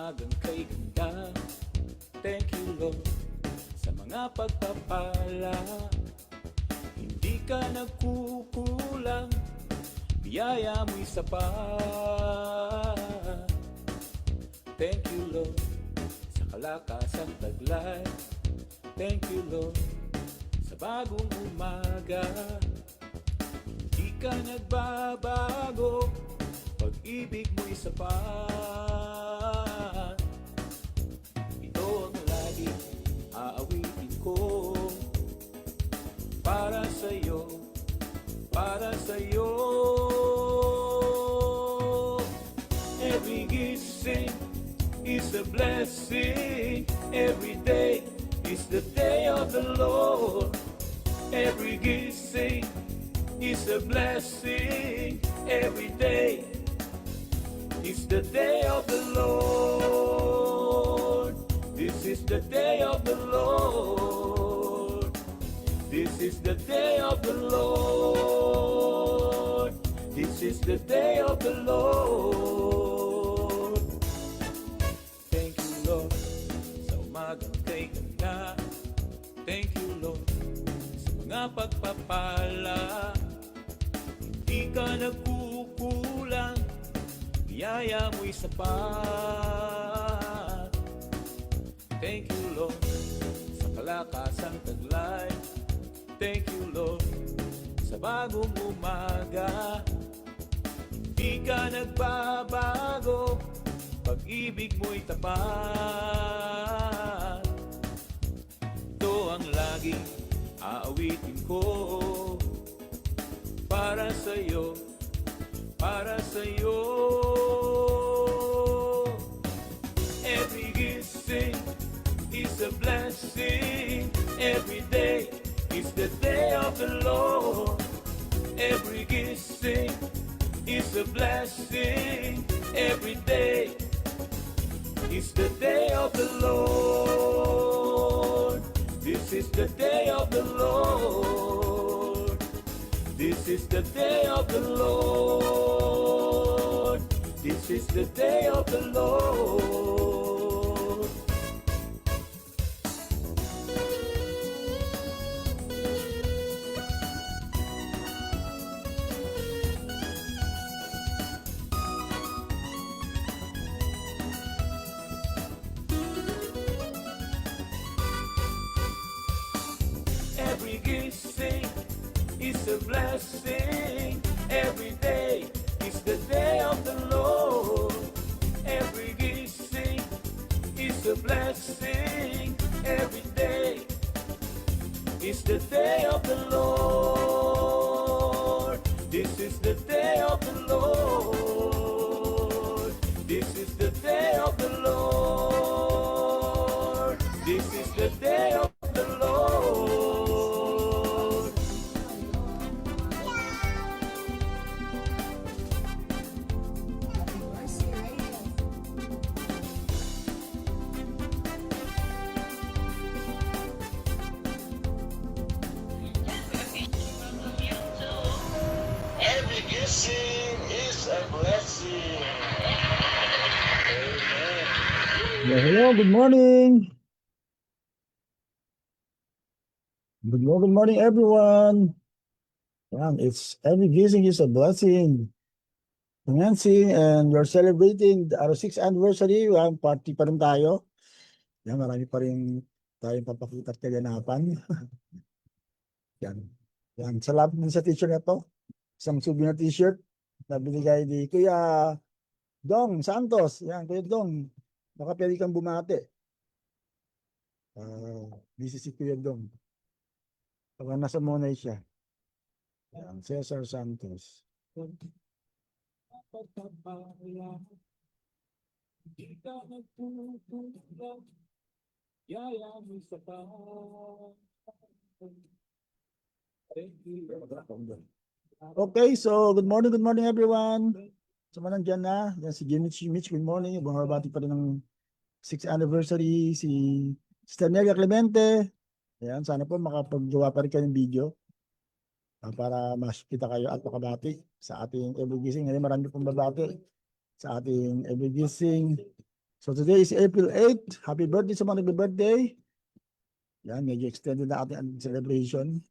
umagang kay ganda. Thank you Lord sa mga pagpapala. Hindi ka nagkukulang, biyaya mo'y sapat. Thank you Lord sa kalakasang taglay. Thank you Lord sa bagong umaga. Hindi ka nagbabago, pag-ibig mo'y sapat. Ito ang lagi aawitin ko, para sa'yo, para sa'yo. Every gising is a blessing. Every day is the day of the Lord. Every gising is a blessing. Every day is the day of the Lord. This is the day of the Lord. This is the day of the Lord. This is the day of the Lord. Thank you Lord sa umagang kay ganda. Thank you Lord sa mga pagpapala. Hindi ka nagkukulang, biyaya mo'y sapat. Thank you Lord sa kalakasang taglay. Thank you Lord sa bagong umaga. Hindi ka nagbabago, pag-ibig mo'y tapat. Ito ang laging aawitin ko, para sa'yo, para sa'yo. Every gising is a blessing. Every day is the day of the Lord. Every gising is a blessing. Every day is the day of the Lord. This is the day of the Lord. This is the day of the Lord. This is the day of the Lord. Every gising is a blessing. Every day is the day of the Lord. Every gising is a blessing. Every day is the day of the Lord. This is the day of the Lord. This is the day of the Lord. This is the day of the Lord. Every gising is a blessing. Amen. Yeah, hello, good morning. Good morning, everyone. It's every gising is a blessing. Nancy, and we're celebrating our 6th anniversary. Party pa rin tayo. Marami pa rin tayong papakita at kaganapan. Salamat din sa t-shirt na to. Isang souvenir t-shirt na binigay ni Kuya Dong Santos. Kuya Dong, baka pwede kang bumati. This is si Kuya Dong. Baka nasa Monay siya. Cesar Santos. Hindi ka nagkukulang, biyaya mo'y sapat. Thank you Lord. Okay, so good morning everyone. So nandiyan na, yan si Mitch, good morning. Bumabati pa rin ng 6th anniversary si Sister Nelia Clemente. Ayan, sana po makapaggawa pa rin kayong video para makita kayo at makabati sa ating every gising. Ngayon marami pong babati sa ating every gising So today is April 8. Happy birthday sa mga nagbe-birthday. Yan, medyo extended na ating celebration.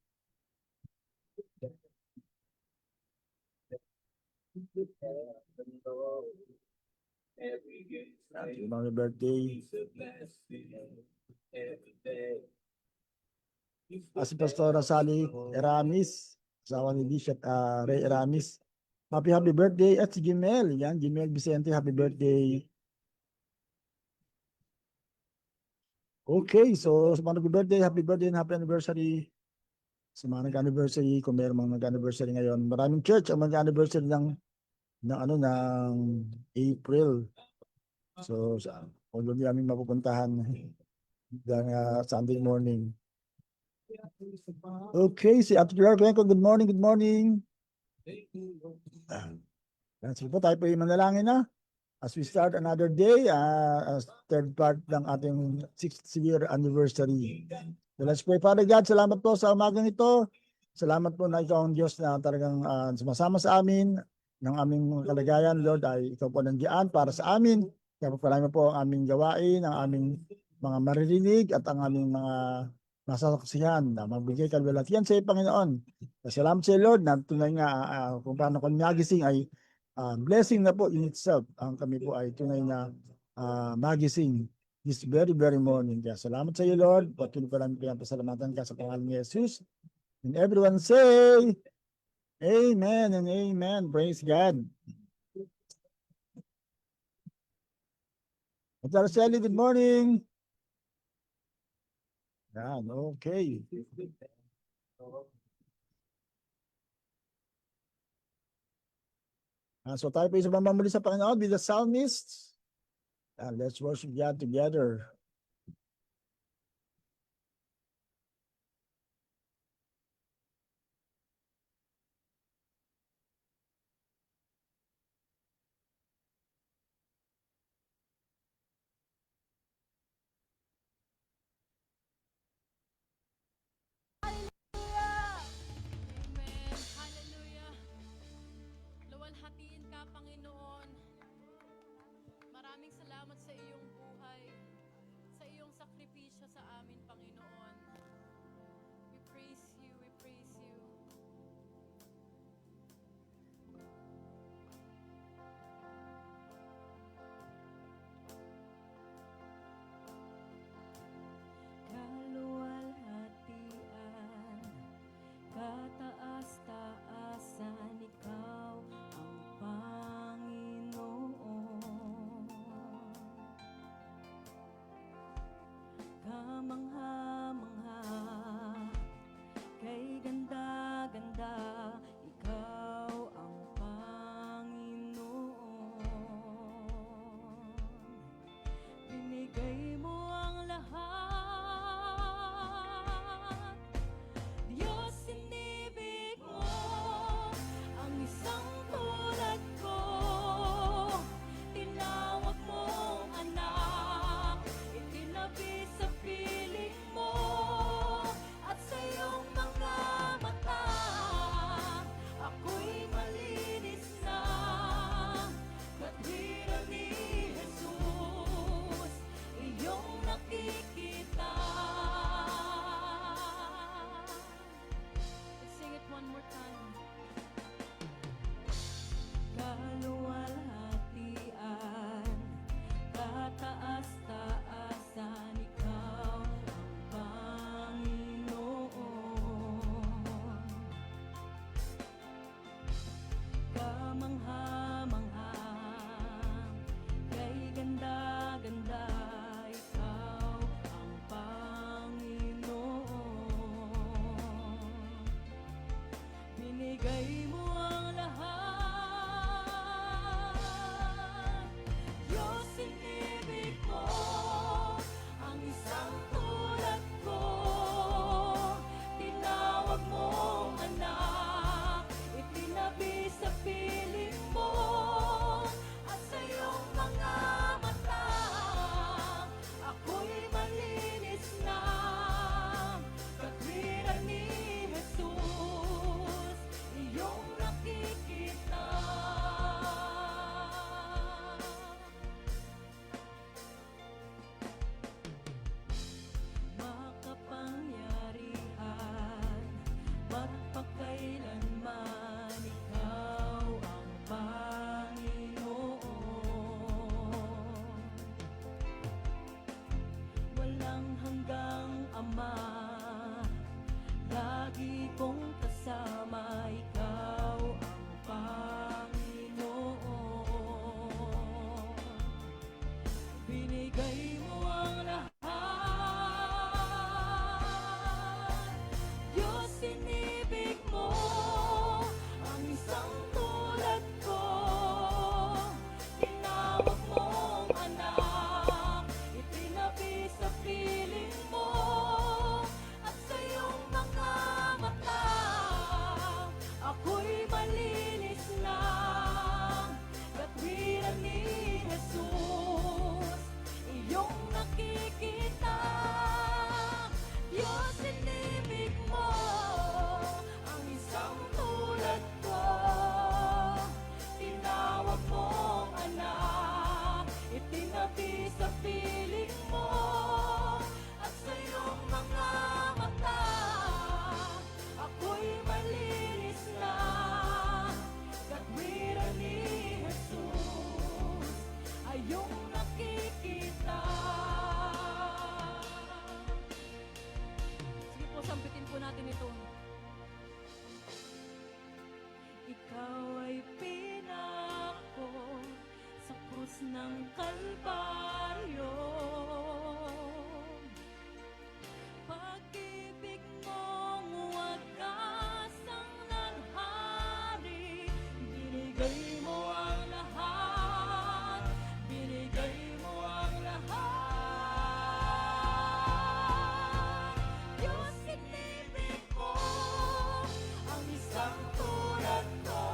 Happy mga birthday. Si Pastora Sally Eramis, asawa ni Bishop Ray Eramis. Happy birthday. At si Gimel, yan, Gimel Vicente, happy birthday. Okay, so sa mga nag-birthday, happy birthday and happy anniversary. Sa mga nag-anniversary, kung mayroong mga nag-anniversary ngayon, maraming church ang mag-anniversary ng April. So, although di namin mapupuntahan Sunday morning. Okay, si Ate Pilar Benko, good morning, good morning. Sige po, tayo po yung manalangin na. As we start another day, as third part ng ating 6th year anniversary. So let's pray. Father God, salamat po sa umagang ito. Salamat po na ikaw ang Diyos na talagang sumasama sa amin ng aming kalagayan, Lord, ay ikaw po nandiyan para sa amin. Kaya po palami po ang aming gawain, ang aming mga maririnig at ang aming mga masasaksihan na magbigay kalwalatian sa iyo, Panginoon. Salamat sa iyo, Lord, na tunay nga kung paano kami nagising ay blessing na po in itself. Ang kami po ay tunay na magising this very, very morning. Kaya salamat sa iyo, Lord. Patuloy pa namin pinapasalamatan ka sa pangalan ni Jesus. And everyone say, Amen and Amen. Praise God. Ate Araceli, good morning. Yan, okay. So tayo po isa mamamuli sa Panginoon with the psalmists. And let's worship God together. Amen. Hallelujah. Luwalhatiin ka, Panginoon. Maraming salamat sa iyong buhay, sa iyong sakripisyo sa amin, Panginoon. We praise you, we praise you. Kaluwalhatian, kataas-taasan, ikaw ang Panginoon. Kamangha-mangha, kay ganda-ganda, ikaw ang Panginoon. Binigay mo ang lahat, Diyos, inibig mo ang isang tulad ko. Tinawag mong anak, itinabi sa piling mo. iyong nakikita. Diyos, inibig mo ang isang tulad ko. Tinawag mong anak, itinabi sa piling mo. At sa iyong mga mata, ako'y malinis na. Katwiran ni Jesus ay iyong nakikita. Sige po, sampitin po natin ito. Ikaw ay pinako sa krus ng Kalbaryo. Pag-ibig mong wagas ang nanghari, binigay mo ang lahat, binigay mo ang lahat. Diyos, inibig mo ang isang tulad ko.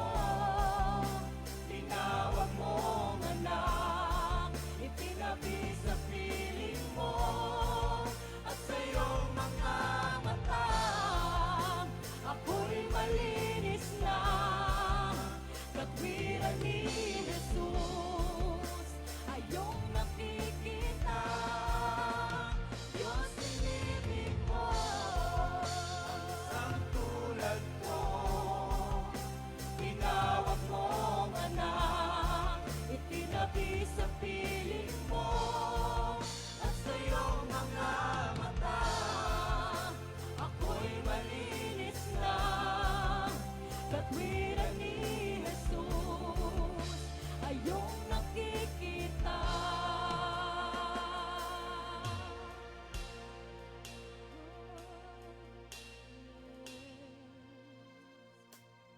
Tinawag mong anak, itinabi sa piling mo. At sa iyong mga mata, ako'y malinis na. Katwiran ni Jesus ay iyong nakikita. Diyos, inibig mo ang tulad ko. Tinawag mong anak, itinabi sa piling mo. At sa iyong mga mata, ako'y malinis na. Katwiran ni Jesus ay iyong nakikita.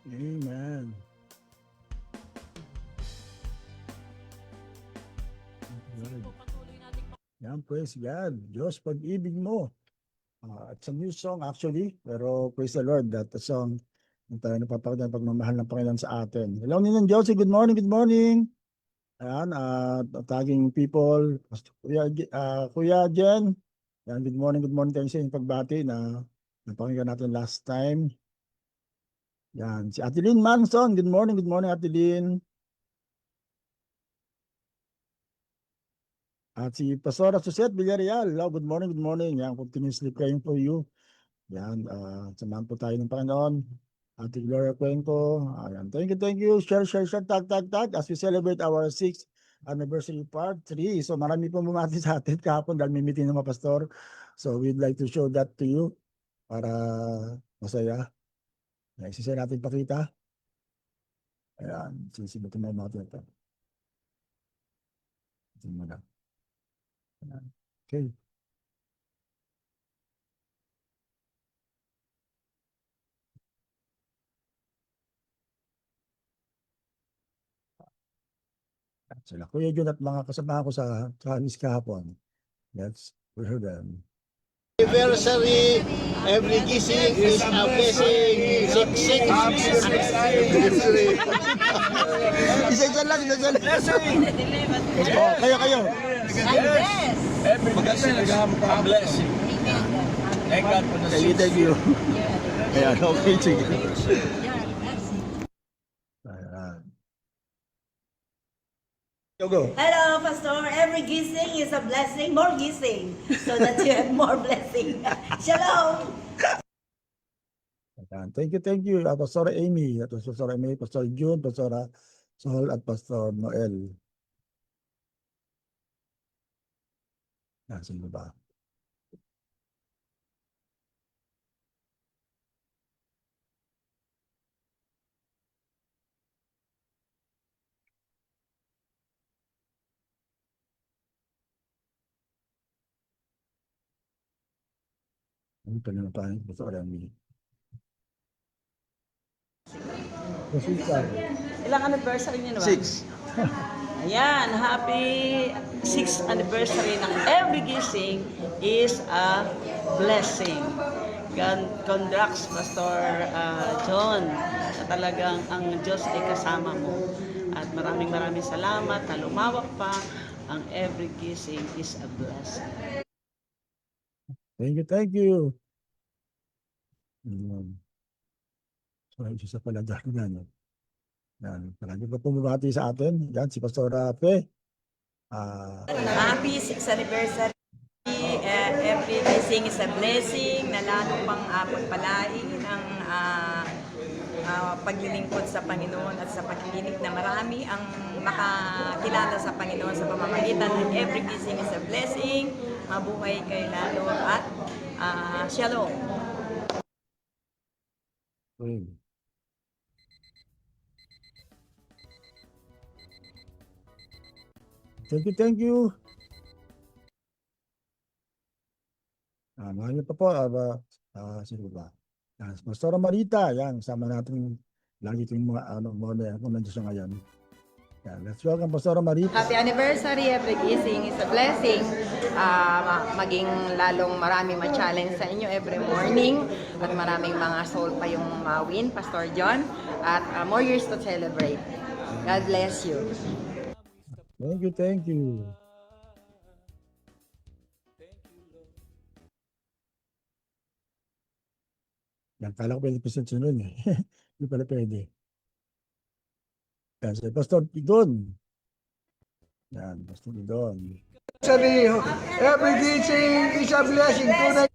Amen. Sige po, patuloy natin Yan, praise God. Diyos, pag-ibig mo. It's a new song actually, pero praise the Lord, that the song yung tayo napapakita ng pagmamahal ng Panginoon sa atin. Hello, Ninong Josie, good morning, good morning. Ayan, tagging people, Kuya Jen. Yan, good morning tayo sa inyong pagbati na napakinggan natin last time. Yan, si Ate Lynn Manson, good morning Ate Lynn. At si Pastora Suzette Villarreal, hello, good morning. Yan, continuously praying for you. Yan, samahan po tayo ng Panginoon. Ate Gloria Cuenco, ayan, thank you. Share, tag, as we celebrate our 6th anniversary part 3. So marami pong bumati sa atin kahapon dahil may meeting ng mga pastor. So we'd like to show that to you para masaya. Yan, isisaya natin pakita. Ayan, sisibutin mo natin ito. Ito muna. Ayan. Okay. Sila Kuya Jun at mga kasama ko sa Travis kahapon. Let's hear them. Anniversary, every gising is a blessing. Six anniversary. Isa lang. Oh, kayo. Every blessing is a blessing. Thank God for the Thank you. Ayan, okay, sige. Ayan. Go. Hello, Pastor. Every gising is a blessing, more gising, so that you have more blessing. Shalom. Ayan. Thank you. Pastor Amy, Pastor Amy, Pastor June, Pastor Sol at Pastor Noel. Sino ba? Ano pa naman tayo? Pastor Amy. Ilang anniversary niyo naman? 6. Ayan, happy 6th anniversary ng Every Gising is a blessing. Congrats, Pastor John, na talagang ang Diyos ay kasama mo. At maraming salamat na lumawak pa ang every gising is a blessing. Thank you, thank you. So, isa pala dahil na, no? Yan, palagi pa pumabati sa atin. Yan, si Pastor Rafe. Happy 6th anniversary. Every gising is a blessing na lalo pang pagpalain ng paglilingkod sa Panginoon at sa pagkikinig na marami ang makakilala sa Panginoon sa pamamagitan ng every gising is a blessing. Mabuhay kayo lalo at shalom. Thank you, thank you. Mahal pa po, sino ba? Pastora Marita, yan, sama natin lagi itong mga mole, kung nandiyo siya ngayon. Yan, let's welcome Pastora Marita. Happy anniversary, every gising is a blessing. Maging lalong marami ma-challenge sa inyo every morning at maraming mga soul pa yung mawin, Pastor John, at more years to celebrate. God bless you. Thank you, thank you. Yan, kala ko pwede present sunod eh. Hindi pala pwede. Yan, si Pastor Pidon. Yan, Pastor Pidon. Every gising is a blessing. Tunay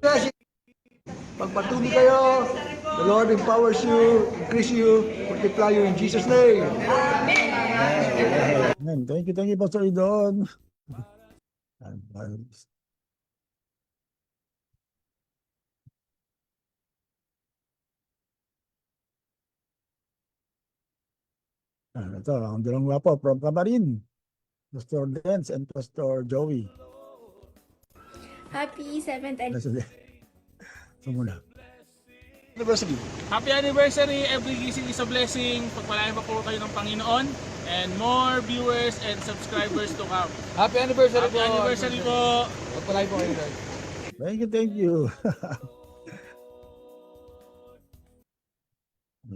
blessing. Pagpatuloy kayo, the Lord empowers you, increase you, multiply you in Jesus' name. Yan, thank you, Pastor Pidon. Yan, ito, ang dalawang wapo from Camarin. Pastor Dance and Pastor Joey. Happy 7th anniversary. Ito muna. Anniversary. Happy anniversary! Every gising is a blessing. Pagpalain pa po kayo ng Panginoon. And more viewers and subscribers to come. Happy anniversary Happy anniversary po! Pagpalay po kayo guys. Thank you.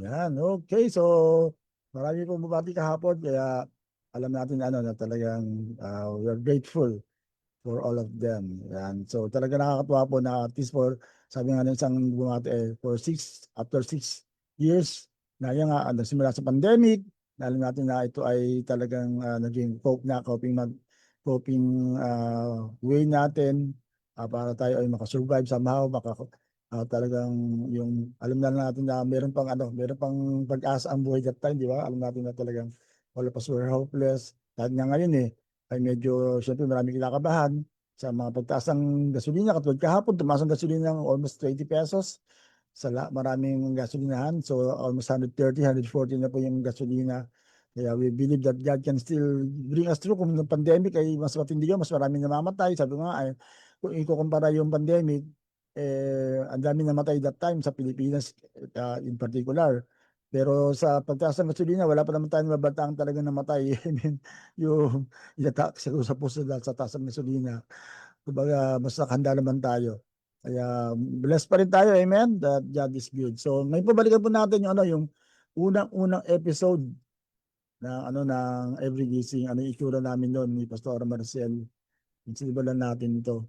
Yan, okay. So, marami pong bumati kahapon. Kaya alam natin na talagang we're grateful for all of them. Yan. So, talaga nakakatuwa po na at least for, sabi nga ng isang bumati after 6 years, na yan nga, simula sa pandemic, alam natin na ito ay talagang naging coping way natin para tayo ay makasurvive somehow, talagang yung alam na natin na meron pang pag-asa ang buhay that time, di ba? Alam natin na talagang all of us were hopeless. Kahit nga ngayon ay medyo syempre maraming kinakabahan sa mga pagtaas ng gasolina. Katulad kahapon, tumaas ang gasolina ng almost 20 pesos sa maraming gasolinahan. So almost 130, 140 na po yung gasolina. Kaya we believe that God can still bring us through. Kung yung pandemic ay mas matindi yun, mas maraming namamatay. Sabi nga ay, kung ikukumpara yung pandemic, ang dami namatay that time sa Pilipinas in particular. Pero sa pagtaas ng gasolina, wala pa naman tayong mabataang talaga namatay. I mean, yung inatak sa puso dahil sa taas ng gasolina. Kumbaga, mas nakahanda naman tayo. Kaya blessed pa rin tayo, amen? That God is good. So, ngayon po balikan po natin yung unang episode ng Every Gising. Ano yung itsura namin noon ni Pastor Marcel. Simulan natin ito.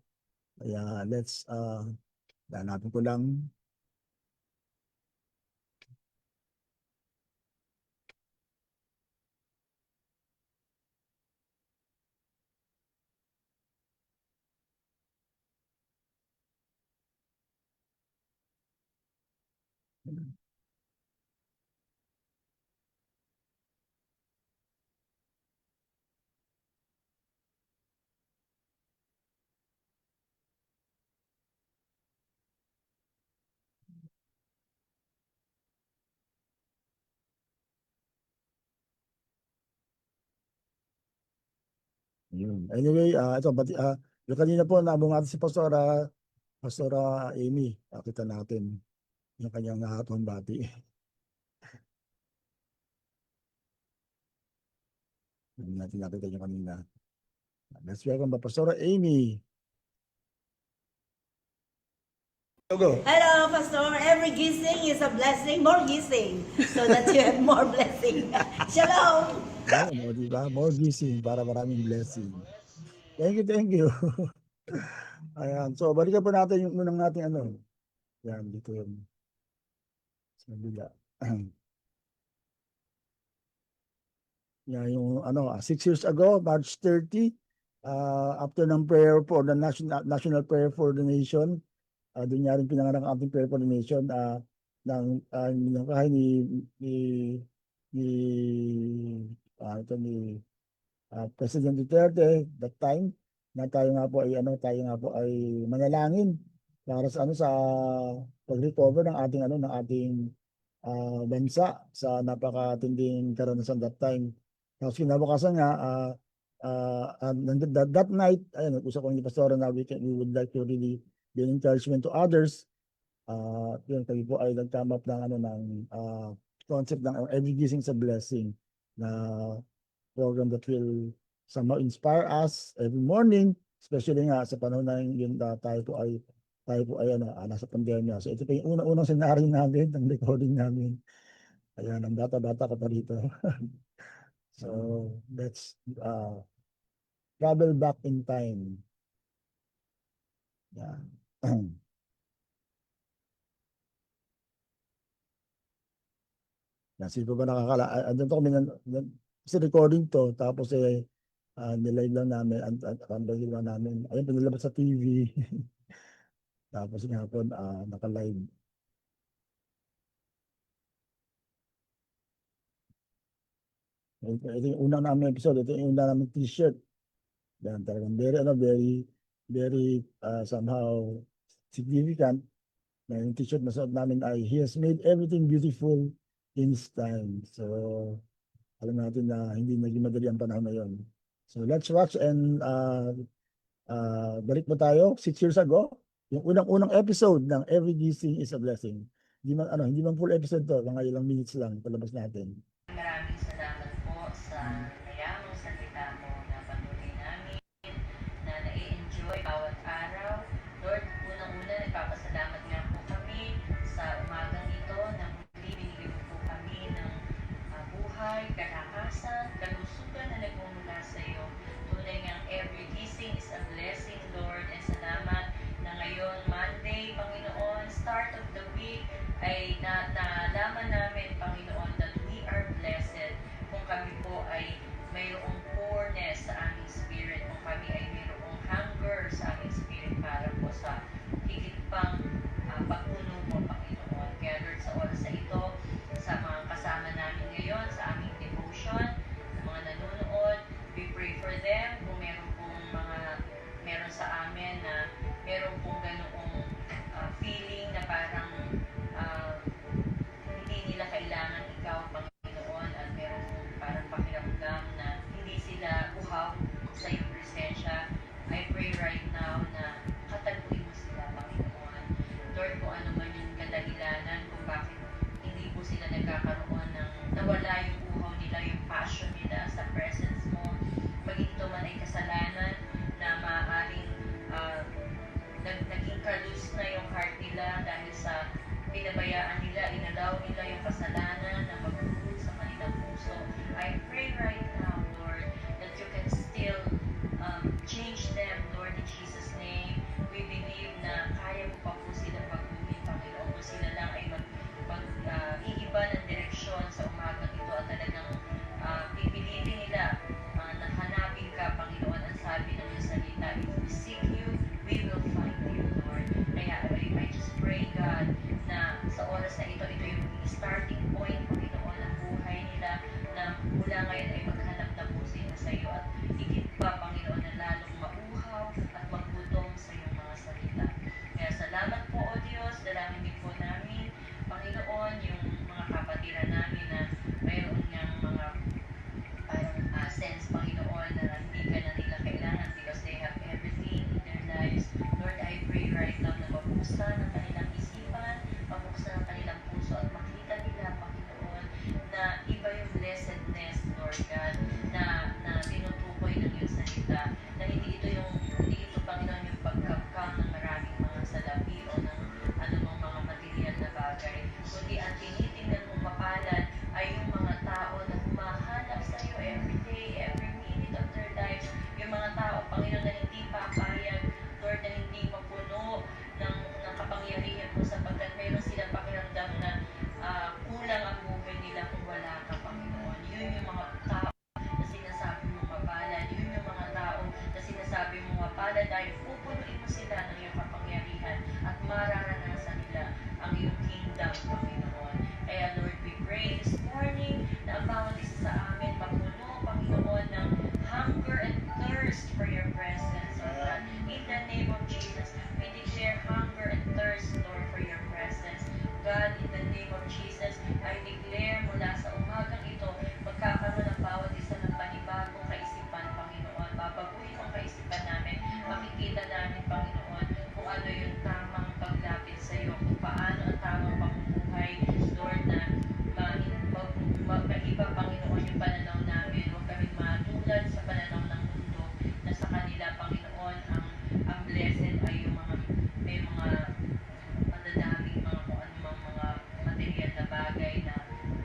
Kaya let's hanapin ko lang. Anyway, ito, yung kanina po naabong natin si Pastora Amy. Kita natin yung kanyang nakatuang bati. Hindi natin nakita yung kanina. Let's welcome Pastora Amy. Go. Hello, Pastor. Every gising is a blessing, more gising, so that you have more blessing. Shalom. Ayun, o, di ba? More gising para maraming blessing. Thank you, thank you. Ayan. So, balikan po natin yung unang natin ano. Yan, dito yun. Sa bila. Yan, yung ano, 6 years ago, March 30, after ng prayer for the national prayer for the nation, doon niya rin pinanganak ang ating prayer for the nation, ng kahay ni, ni, ito ni President Duterte that time, na tayo nga po ay manalangin para sa ano, sa pag-recover ng ating bansa sa napakatinding karanasan that time. Tapos kinabukasan nga, that night, ayun, nag-usap ko ni Pastora na we would like to really be an encouragement to others. Yun, kami po ay nag-come up ng concept ng Every Gising is a Blessing, na program that will somehow inspire us every morning, especially nga sa panahon na yun, tayo po ay nasa pandemya. So ito pa yung unang scenario namin, ng recording namin. Ayan, ang bata-bata ka pa rito. So let's travel back in time. Yan. Yan, sino ba nakakala? Andun to kami, kasi recording to, tapos nilive lang namin, live lang namin. Ayun, pinalabas sa TV. Tapos nga po, naka-live. Ito yung unang namin episode, ito yung unang namin t-shirt. Yan, talagang very somehow significant. Na yung t-shirt na suot namin ay He has made everything beautiful in His time. So, alam natin na hindi naging madali ang panahon na yun. So, let's watch and balik po tayo 6 years ago. Yung unang episode ng Every Gising is a Blessing. Hindi man full episode to, mga ilang minutes lang palabas natin. Maraming salamat po sa mayamang salita mo na patuloy namin na nai-enjoy bawat araw. Lord, unang-una nagpapasalamat nga po kami sa umagang ito na muli binigyan mo po kami ng buhay, kalakasan, kalusugan na nagmumula sa iyo. Tunay ngang every gising is a blessing, Lord, and salamat na ngayon, Monday, Panginoon, start of the week, ay nalaman namin, Panginoon, that we are blessed kung kami po ay mayroong poorness sa aming spirit, kung kami ay mayroong hunger sa aming spirit para po sa higit pang pagpuno mo, Panginoon. Kaya Lord, sa oras na ito, sa mga kasama namin ngayon, sa aming devotion, sa mga nanonood, we pray for them, kung meron sa amin na meron pong ganoong feeling na parang hindi nila kailangan ikaw, Panginoon, at meron pong parang pakiramdam na hindi sila uhaw sa iyong presensya. I pray right now na kataguin mo sila, Panginoon. Lord, kung ano man yung kadahilanan kung bakit hindi po sila nagkakaroon ng nawala yung uhaw nila, yung passion nila sa presence mo, maging ito man ay kasalanan na maaaring sila ng iyong kapangyarihan at mararanasan nila ang iyong kingdom, Panginoon. Kaya Lord, we pray this morning na ang bawat isa sa amin mapuno, Panginoon, ng hunger and thirst for your presence, O God. In the name of Jesus, we declare hunger and thirst, Lord, for your presence. God, in the name of Jesus, I declare mula sa umagang ito, magkakaroon ng bawat isa ng panibagong kaisipan, Panginoon. Babaguhin ang kaisipan namin. Makikita namin, Panginoon, kung ano yung tamang paglapit sa iyo, kung paano ang tamang pamumuhay, Lord, na maiba, Panginoon, yung pananaw namin. Huwag kaming matulad sa pananaw ng mundo na sa kanila, Panginoon, ang blessed ay yung mga may mga madadaming mga kung anumang mga material na bagay na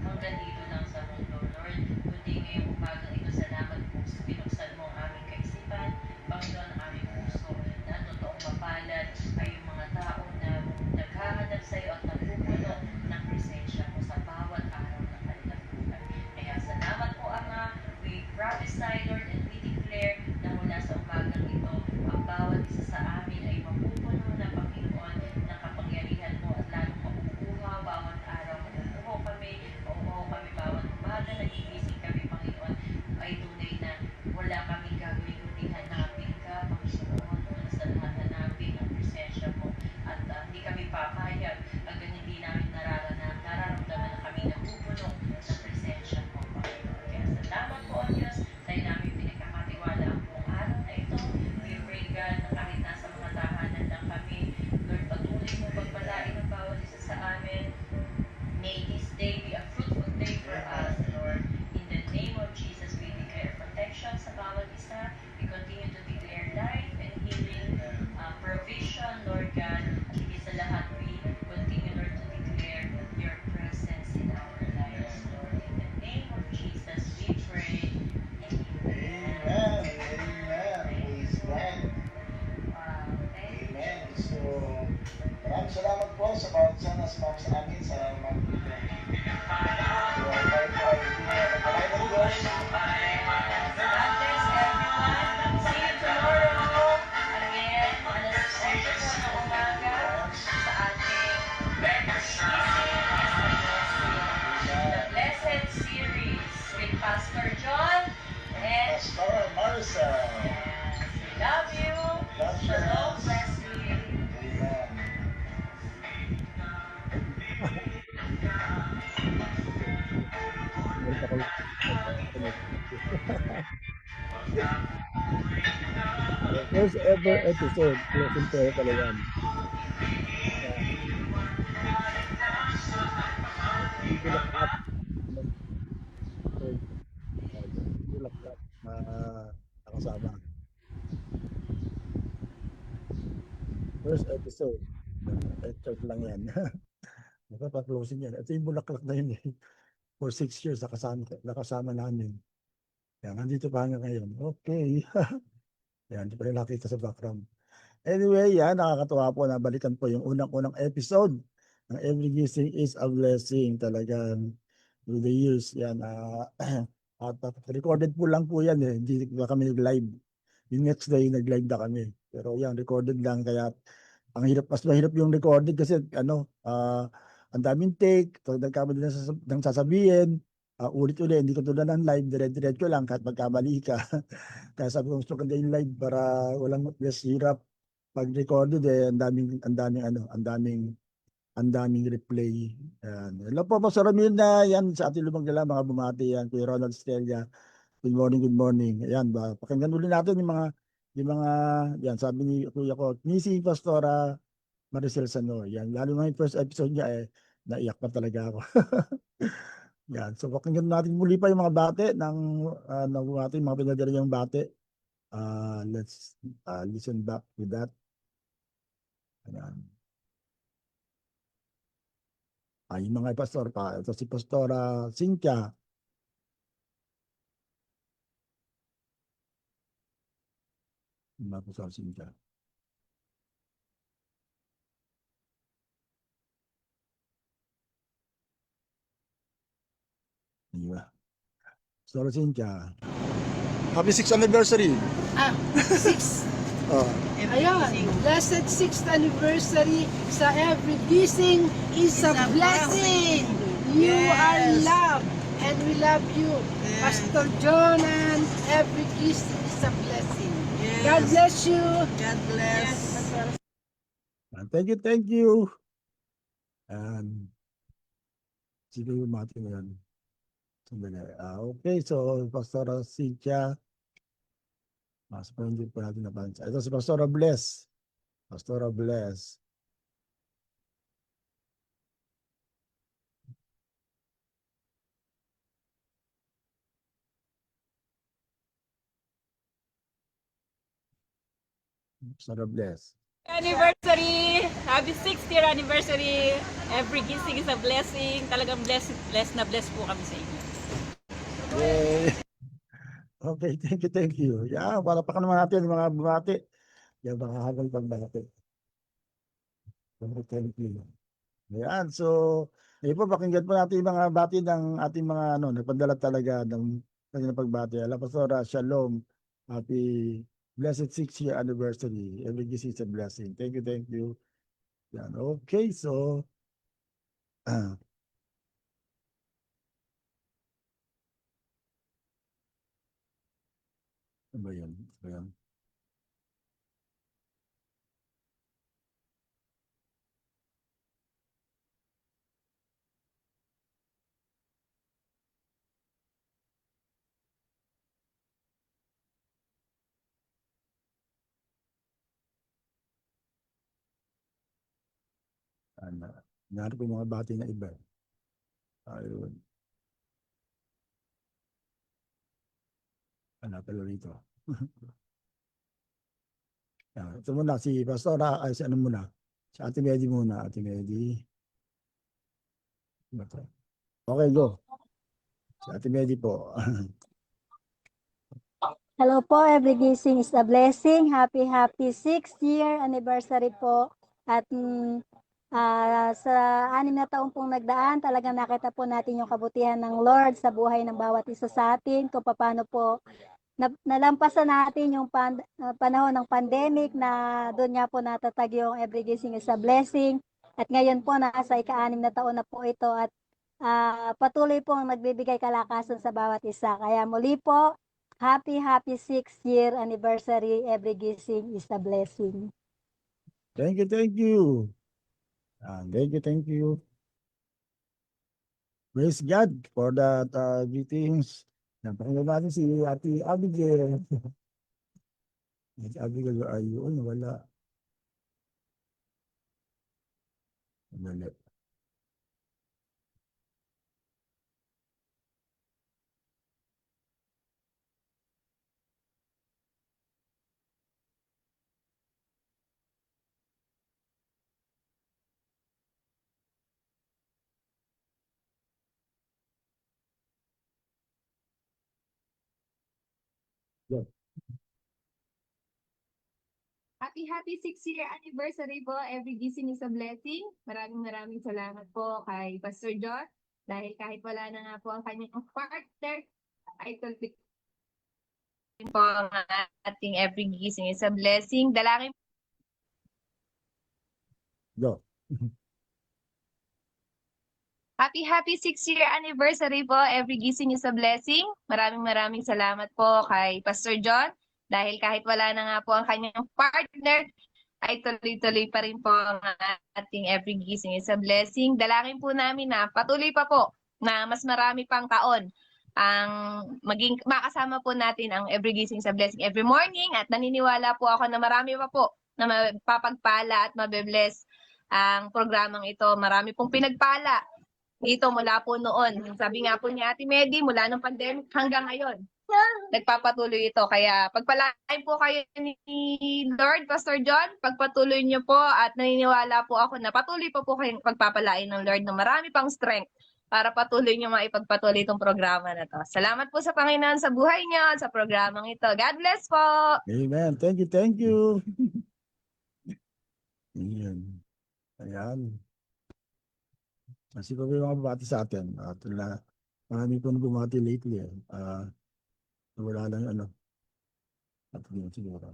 hanggang dito lang sa mundo, Lord. Kundi ngayong umagang ito, salamat po sa binuksan mo ang aming kaisipan, Panginoon, ang aming puso, na ang totoong mapalad ay yung mga tao na naghahanap sa iyo at napupuno ng presensya mo sa bawat araw ng kanilang buhay. Kaya salamat po, Ama. We prophesy, Lord, and we declare na mula sa umagang ito, ang bawat isa sa amin ay mapupuno na, Panginoon, ng kapangyarihan mo at lalong mapupuhaw bawat araw. Mapupuhaw kami bawat umaga, nagigising kami, Panginoon, ay tunay na wala kaming gagawin kundi hanapin ka, Panginoon, una sa lahat hanapin ang presensya mo at hindi kami papayag hanggang hindi namin nararamdaman na kami napupuno ng presensya mo, Panginoon. Kaya salamat po, O Diyos, tayo namin pinagkakatiwala ang buong araw na ito. We pray, God, na kahit nasa mga tahanan lang kami, Lord, patuloy mo pagpalain ang bawat isa sa amin. May this day be a fruitful day for us, Lord. In the name of Jesus, we declare protection sa bawat isa. We continue to declare life and healing, provision, Lord God. At higit sa lahat, we continue, Lord, to declare your presence in our lives, Lord. In the name of Jesus, we pray. Amen. Praise God. Amen. So, maraming salamat po sa bawat isa na sumama sa amin sa mga so, tayo po ay nagpalay ng Diyos. God bless everyone. See you tomorrow. Again, alas 8 po ng umaga sa ating The Blessed Series with Pastor John and Pastor Marcel. yes, we love you. Love you. Shalom, bless you. Amen. First ever episode, closing prayer pala yan. Bulaklak. Bulaklak na nakasama. First episode. Church lang yan. Nakapa-closing yan. Ito yung bulaklak na yun eh. For 6 years nakasama namin. Yan, nandito pa hanggang ngayon. Okay. Yan, hindi pa rin nakita sa background. Anyway, yan, nakakatuwa po na balikan po yung unang-unang episode ng Every Gising is a Blessing. Talagang through the years, yan. At recorded po lang po yan eh. Hindi pa kami nag-live. Yung next day, nag-live na kami. Pero yan, recorded lang. Kaya ang hirap, mas mahirap yung recorded kasi ang daming take, nagkamali ng sasabihin, ulit-ulit, hindi ko tulad ng live, dire-diretso lang kahit magkamali ka. Kaya sabi ko, gusto ko yung live para walang less hirap. Pag recorded ang daming replay. Yan. Hello po, Pastor Ramil na yan sa ating lumang dala, mga bumati yan, Kuya Ronald Stella. Good morning, good morning. Ayan, pakinggan ulit natin yung mga, yan, sabi ni Kuya ko, Nisi Pastora Maricel Sano. Yan, lalo na yung first episode niya, naiyak pa talaga ako. Yan, so pakinggan natin muli pa yung mga bate ng ating mga pinadala niyang bate. Let's listen back with that. Ayan. Yung mga pastor pa. Ito si Pastora Cynthia. Mga Pastora Cynthia. Diba? Pastora Cynthia. Happy 6th anniversary. 6. Oh. Ayun, blessed 6th anniversary sa Every Gising is a blessing. You are loved and we love you. Pastor John and Every Gising is a blessing. God bless you. God bless. Thank you, thank you. And sino yung mati mo yan? Sandali. Okay, so Pastora Cynthia. Mas hindi po natin napansin. Ito si Pastora Bless. Pastora Bless. Pastora Bless. Anniversary! Happy 6th year anniversary! Every gising is a blessing. Talagang bless na bless po kami sa inyo. Yay! Okay, thank you. Yeah, para pa naman natin mga bumati. Yan, makahagal pang bumati. Thank you. Ayan, so, ngayon po, pakinggan po natin yung mga bati ng ating mga, nagpadala talaga ng kanilang pagbati. Alam, Pastora, Shalom. Happy blessed 6th year anniversary. Every gising is a blessing. Thank you, thank you. Yan, okay, so, ano ba yun? Ayan. Nangyari po yung mga bati na iba. Ayun. Hanapin lang rito. Ito muna, si Pastora, ay si ano muna. Si Ate Medi muna, Ate Medi. Okay, go. Si Ate Medi po. Hello po, every gising is a blessing. Happy 6th year anniversary po. At sa 6 na taong pong nagdaan, talagang nakita po natin yung kabutihan ng Lord sa buhay ng bawat isa sa atin. Kung paano po nalampasan natin yung panahon ng pandemic na doon nga po natatag yung every gising is a blessing. At ngayon po, nasa ika-6 na taon na po ito at patuloy pong nagbibigay kalakasan sa bawat isa. Kaya muli po, happy 6th year anniversary. Every gising is a blessing. Thank you, thank you. Thank you. Praise God for that greetings. Napakinggan natin si Ate Abigail. Ate Abigail, where are you? Oh, nawala. Nawala. Yeah. Happy 6th year anniversary po. Every gising is a blessing. Maraming salamat po kay Pastor John. Dahil kahit wala na nga po ang kanyang partner, ay tuloy po ang ating every gising is a blessing. Dalangin Go. Happy 6th year anniversary po. Every gising is a blessing. Maraming salamat po kay Pastor John. Dahil kahit wala na nga po ang kanyang partner, ay tuloy-tuloy pa rin po ang ating every gising is a blessing. Dalangin po namin na patuloy pa po na mas marami pang taon ang maging makasama po natin ang every gising is a blessing every morning at naniniwala po ako na marami pa po na mapapagpala at mabe-bless ang programang ito. Marami pong pinagpala dito mula po noon. Sabi nga po ni Ate Medi, mula nung pandemic hanggang ngayon, nagpapatuloy ito. Kaya pagpalain po kayo ni Lord, Pastor John, pagpatuloy niyo po at naniniwala po ako na patuloy po kayong pagpapalain ng Lord na marami pang strength para patuloy niyo maipagpatuloy itong programa na to. Salamat po sa Panginoon sa buhay niyo at sa programang ito. God bless po! Amen. Thank you. Ayan. Kasi pa yung mga bumati sa atin. Marami po na bumati lately. Wala lang at yun siguro.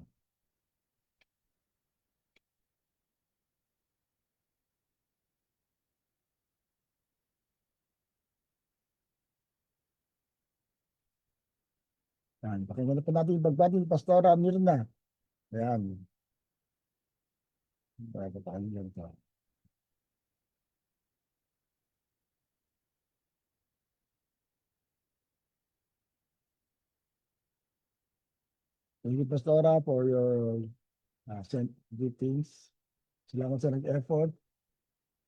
Yan, pakinggan po natin yung pagbati ni Pastora Mirna. Ayan. Pakinggan ko. Thank you, Pastora, for your sent greetings. Salamat sa nag-effort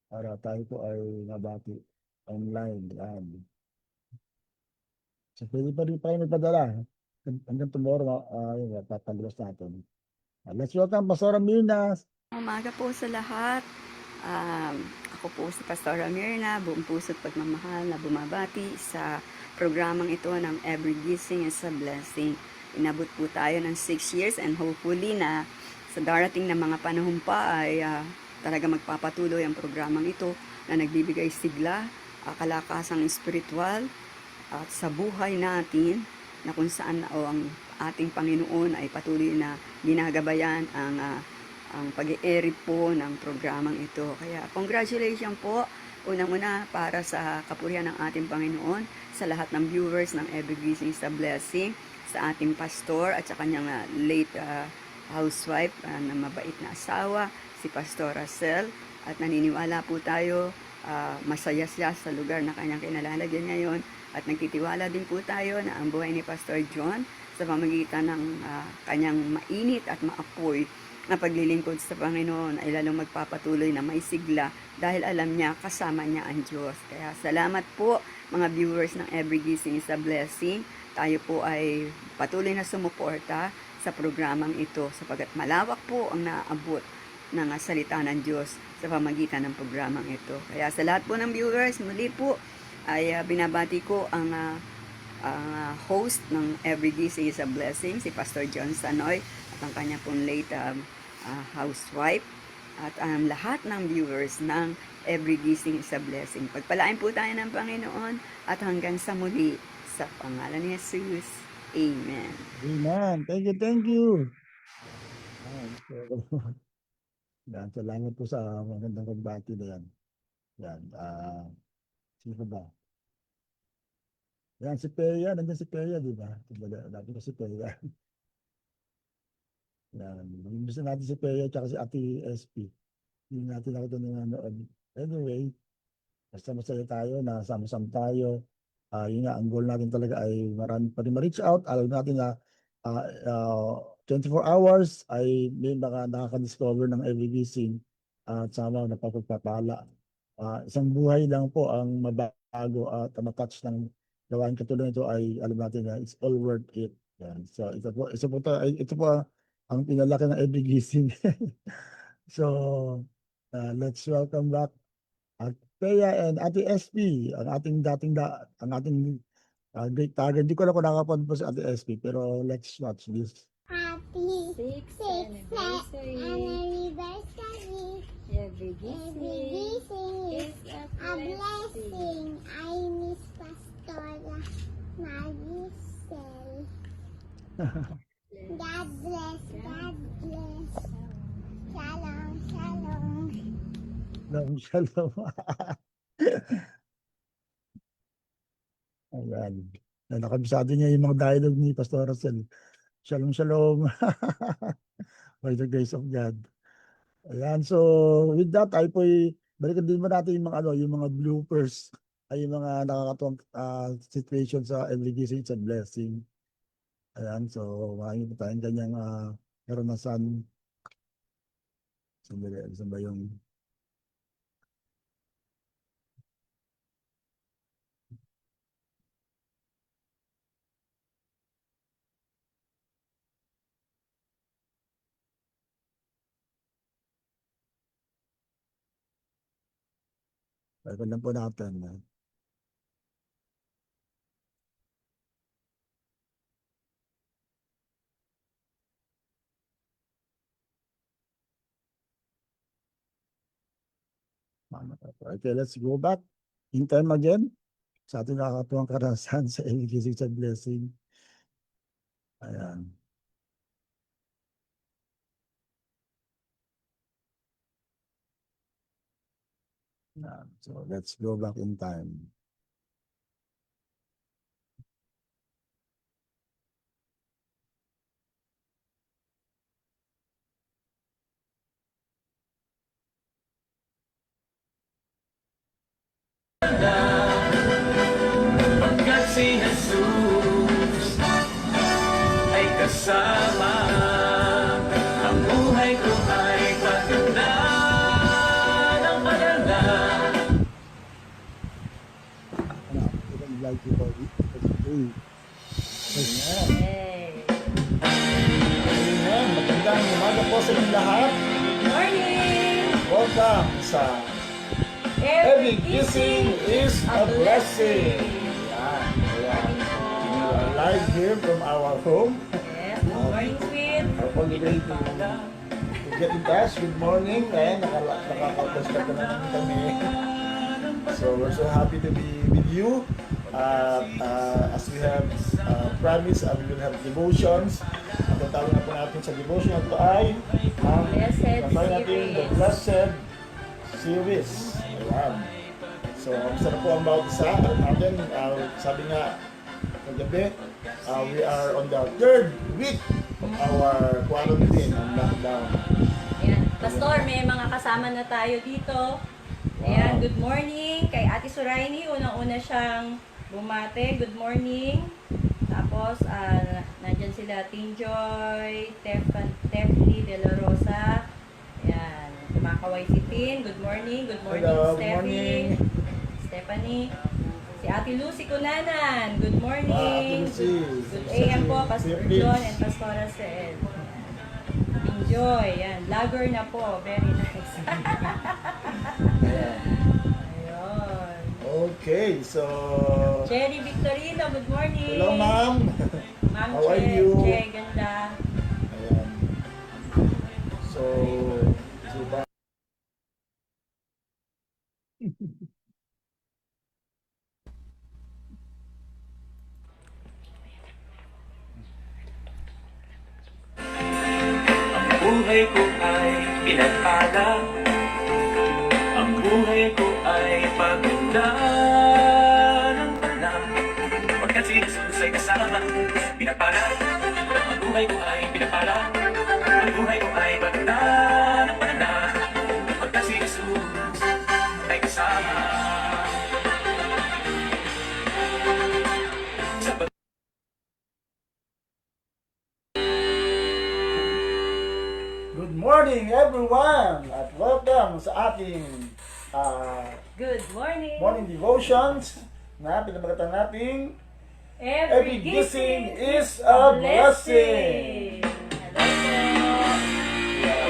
para tayo po ay nabati online. Yan. So, pwede pa rin tayo magpadala. Hanggang tomorrow, papaluwas natin. Let's welcome Pastora Mirna. Umaga po sa lahat. Ako po si Pastora Mirna, buong puso't pagmamahal na bumabati sa programang ito ng Every Gising is a Blessing. Inabot po tayo ng 6 years and hopefully na sa darating na mga panahon pa ay talaga magpapatuloy ang programang ito na nagbibigay sigla, kalakasang espiritual at sa buhay natin na kung saan ang ating Panginoon ay patuloy na ginagabayan ang pag-i-air po ng programang ito. Kaya congratulations po unang-una para sa kapurihan ng ating Panginoon, sa lahat ng viewers ng Every Gising is a Blessing, sa ating pastor at sa kanyang late housewife na mabait na asawa, si Pastor Racel. At naniniwala po tayo masaya siya sa lugar na kanyang kinalalagyan ngayon. At nagtitiwala din po tayo na ang buhay ni Pastor John sa pamamagitan ng kanyang mainit at maapoy na paglilingkod sa Panginoon ay lalong magpapatuloy na may sigla dahil alam niya kasama niya ang Diyos. Kaya salamat po mga viewers ng Every Gising is a Blessing. Tayo po ay patuloy na sumuporta sa programang ito sapagkat malawak po ang naaabot ng salita ng Diyos sa pamamagitan ng programang ito. Kaya sa lahat po ng viewers, muli po ay binabati ko ang host ng Every Gising is a Blessing, si Pastor John Sanoy at ang kanya pong late housewife at ang lahat ng viewers ng Every Gising is a Blessing. Pagpalain po tayo ng Panginoon at hanggang sa muli sa pangalan ni Jesus. Amen. Amen. Thank you, thank you. Yan, salamat po sa magandang pagbati na yan. Yan, sino ba? Yan, si Peya, nandiyan si Peya, di ba? Dati ko si Peya. Yan, gusto natin si Peya at si Ate SP. Hindi natin ako doon nanonood. Anyway, basta masaya tayo, nasama-sama tayo. Yun nga, ang goal natin talaga ay marami pa rin ma-reach out. Alam natin na 24 hours ay may mga nakaka-discover ng Every Gising at sama na pagpapala. Isang buhay lang po ang mabago at matouch ng gawain katulad nito ay alam natin na it's all worth it. Yan. So ito po ang pinalaki ng Every Gising. So let's welcome back at Peya and Ate SP, ang ating great target. Hindi ko na kung nakapanood po sa Ate SP, pero let's watch this. Happy 6th anniversary. Every Gising is a blessing. I miss Pastora Maricel. God bless, God bless. Shalom, shalom. Shalom, shalom. Ayan. Nakabisado niya yung mga dialogue ni Pastor Racel. Shalom, shalom. By the grace of God. Ayan, so with that, ay po balikan din mo natin yung mga yung mga bloopers ay yung mga nakakatuwang situation sa Every Gising is a Blessing. Ayan, so marami po tayong ganyang karanasan. Sandali, saan ba yung balikan lang po natin. Okay, let's go back in time again sa ating nakakatuwang karanasan sa Every Gising is a Blessing. Ayan. So let's go back in time. Pagkat si Jesus ay kasama, ang buhay ko ay paganda ng maganda. Like you, Bobby. Ayan. Ayan. Magandang umaga po sa inyong lahat. Morning! Welcome sa Every Kissing is a Blessing. Ayan. Ayan. We are live here from our home. Yes, good morning, sweet. All the way to get in touch. Good morning. Ayan, nakaka-podcast na naman kami. So we're so happy to be with you. As we have promised, we will have devotions. Ang tatawag na po natin sa devotion ito ay ang Blessed tatawag natin Series. the Blessed Series. Ayan. So, isa na po ang bawat isa. Alam natin, sabi nga kagabi, we are on the 3rd week of our quarantine and lockdown. Ayan. Pastor, may mga kasama na tayo dito. Ayan, good morning kay Ate Suraini. Unang-una siyang bumate. Good morning. Tapos, nandyan sila Teen Joy, Tefli De La Rosa. Ayan, kumakaway si Tin. Good morning. Good morning, Hello, good Steffi. morning. Stephanie. Si Ate Lucy Kunanan. Good morning. Ate Lucy. Good AM po, Pastor Please. John and Pastora Seel. Enjoy. Yan. Vlogger na po. Very nice. Ayun. Okay, so Cherry Victorino, good morning. hello ma'am. Ma'am How are Che, you? Che, ganda. Ayan. So ba? Ang buhay ko ay pinagpala, ang buhay ko ay paganda ng panang. Pagkat si Jesus ay kasama, pinagpala. Ang buhay ko ay pinagpala, ang buhay ko ay paganda ng pananda. Pagkat si Jesus ay kasama. Sa Good morning everyone at welcome sa ating Good morning. morning devotions na pinamagatan nating Every gising is a blessing.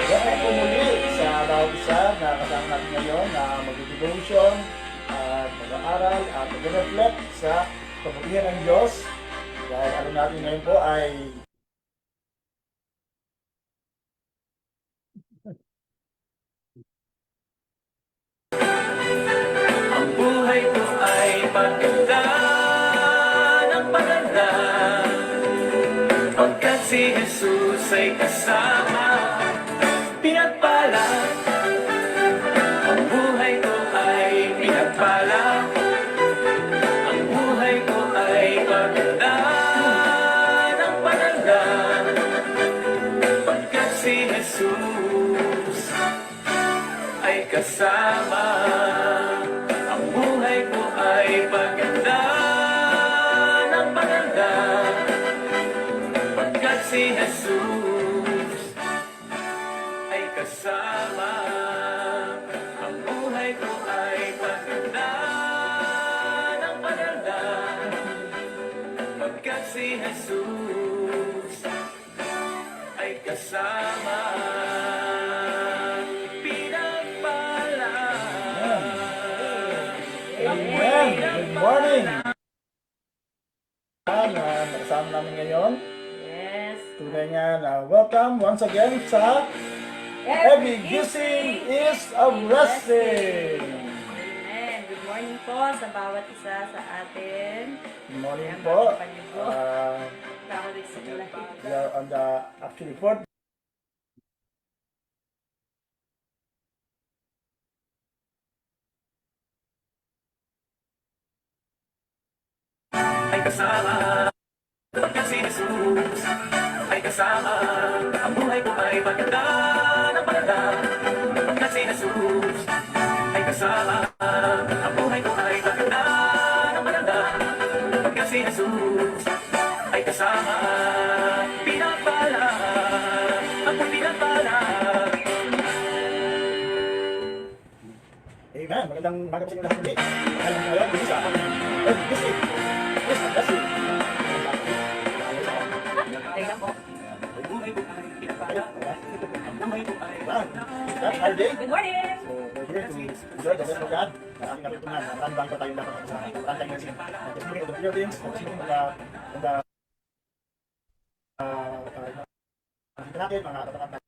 Welcome po muli sa bawat isa na kasama natin ngayon na mag-devotion at mag-aaral at mag-reflect sa kabutihan ng Diyos. Dahil alam natin ngayon po ay ang buhay ko ay paganda ng paganda. Pagkat si Jesus ay kasama, pinagpala. Ang buhay ko ay pinagpala. Ang buhay ko ay paganda ng paganda. Pagkat si Jesus ay kasama. Ang buhay ko ay paganda ng paganda. Pagkat si Jesus ay kasama. Ang buhay ko ay paganda ng paganda. Pagkat si Jesus ay kasama. Amen. Good morning. Nakasama namin ngayon. Yes. Tunay nga na welcome once again sa Every Gising is a Blessing. Amen. Good morning po sa bawat isa sa atin. Good morning po. Kakalig sa lahat. We are on the actually 4th ay kasama. Pagkat si Jesus ay kasama. Ang buhay ko ay paganda ng paganda. Pagkat si Jesus ay kasama. Ang buhay ko ay paganda magandang umaga po sa inyo lahat ulit. Alam mo ngayon, this is every gising is a blessing. Teka po. Ang buhay ko ay pinagpala. Ang buhay ko ay That's our day. Good morning! So, we're here to enjoy the best of God. Aking natutunan, marami pa tayong dapat sa tantang ng sin. Speaking of the Philippines, speaking of the natin, mga katapat na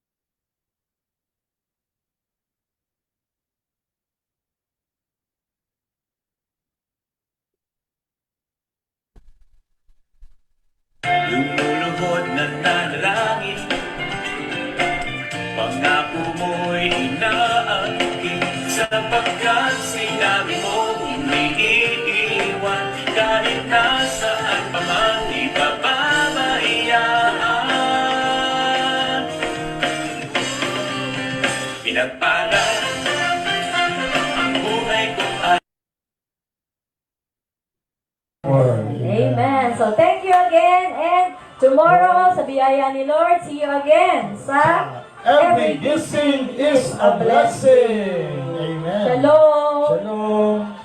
lumuluhod na nanalangin. Pangako mo'y inaangkin, sapagkat sinabi mo hindi iiwan. Kahit nasaan pa man, di ka pabayaan. Pinagpala ang buhay ko ay Amen. So thank you again, and tomorrow sa biyaya ni Lord, see you again sa every gising is a blessing. Amen. Shalom. Shalom.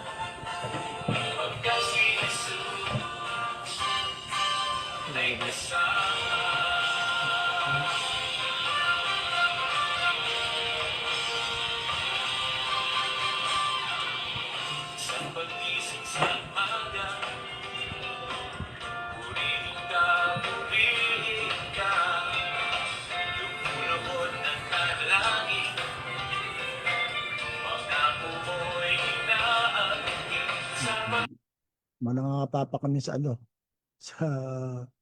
sa pag-isip sa umaga, purihin ka, lumuluhod ng nanalangin. Pangako mo'y inaangkin sa Manangapapa kami sa sa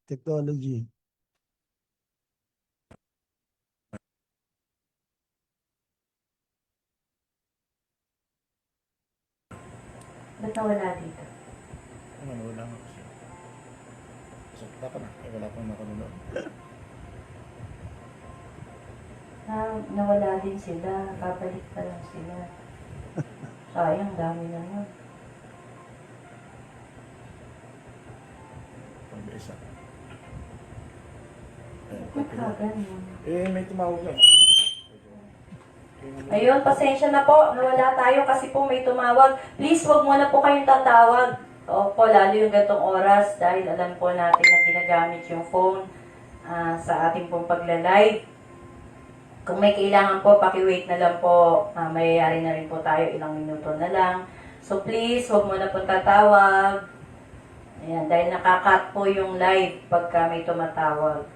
technology. Ba't nawala dito? Wala nga kasi. So, dapat na. Wala pang nakalunod. Nawala din sila. Babalik pa lang sila. Sayang, dami naman. Pag-isa. Ganun. May tumawag lang. Ayun, pasensya na po. Nawala tayo kasi po may tumawag. Please, wag mo na po kayong tatawag. Opo, lalo yung gantong oras dahil alam po natin na ginagamit yung phone sa ating pong pagla-live. Kung may kailangan po, paki-wait na lang po. Mayayari na rin po tayo, ilang minuto na lang. So please, wag mo na po tatawag. Ayan, dahil nakakat po yung live pagka may tumatawag.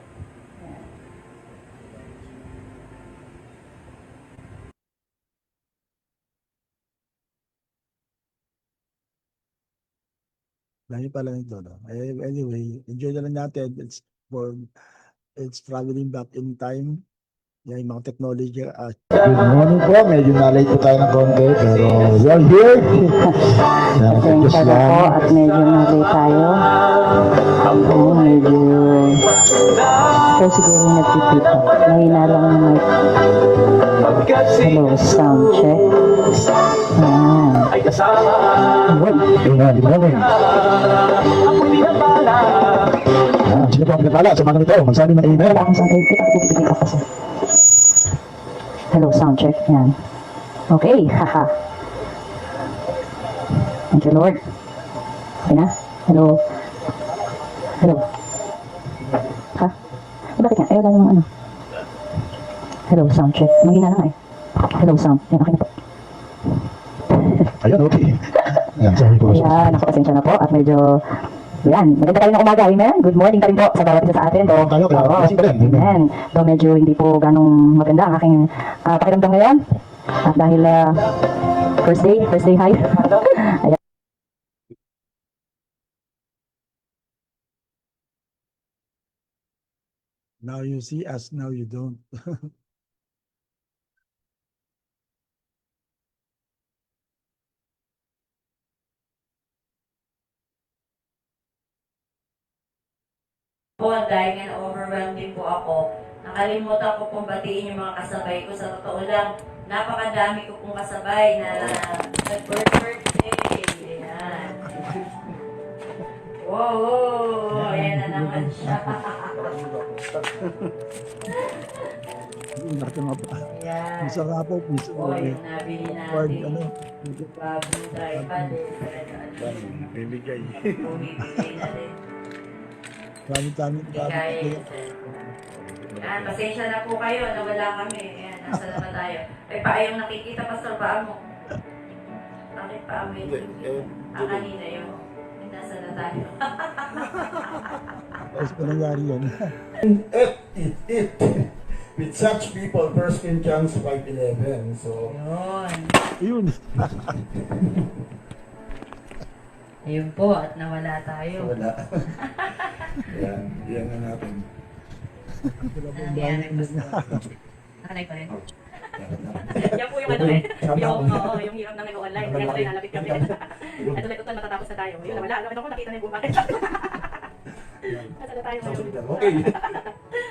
Dahil pala nito, no? Anyway, enjoy na lang natin. It's traveling back in time. Yan yung mga technology. Good morning po. Medyo na-late po tayo ng konti, pero we're here. Pasensya na po at medyo na-late tayo. Medyo ito siguro nagtitip. Mahina lang yung mic. Hello, sound check. Good morning. Sino po ang nagkala sa mga nito? Magsabi ng email. Wala akong sound check. Hello, sound check. Yan. Okay, haha. Thank you, Lord. Okay na? Hello. Hello. Ha? Bakit nga? Ayaw lang yung ano. Hello, sound check. Mahina lang eh. Hello, sound. Yan, okay na po. Ayun, okay. Ayan, sorry po. Ayan, ako pasensya na po at medyo yan, maganda tayo ng umaga, amen. Good morning pa rin po sa bawat isa sa atin. Amen. Though medyo hindi po ganong maganda ang aking pakiramdam ngayon. At dahil first day high. Ayan. Now you see us, now you don't. Po, dahil nga na-overwhelmed din po ako, nakalimutan ko pong batiin yung mga kasabay ko. Sa totoo lang, napakadami ko pong kasabay na nag-birthday. Ayan. Wow! Ayan na naman siya. Hindi na Ayan. Isa nga po, isa O, yung nabili Word, natin. ano, Bago tripod. bibigay. Bumibigay na rin. Gamit-gamit. Bigay. Yan, pasensya na po kayo, nawala kami. Ayan, nasa naman tayo. Ay, paa yung nakikita, Pastor, paa mo. Bakit paa mo yung kanina yun? Ay, nasa na tayo. Tapos pa nangyari yan. It. With such people, 1 Corinthians 5:11. So, Yun. Yun. Ayun po, at nawala tayo. wala. Yan na natin. Nangyari, Pastor. Nakalay pa rin. Yan po yung ano eh. Yung hirap ng nag-online. Kaya ito lalapit kami. Ito may total matatapos na tayo. Yun, wala. Alam ko nakita na yung bumakas. Nasa na tayo ngayon. Okay.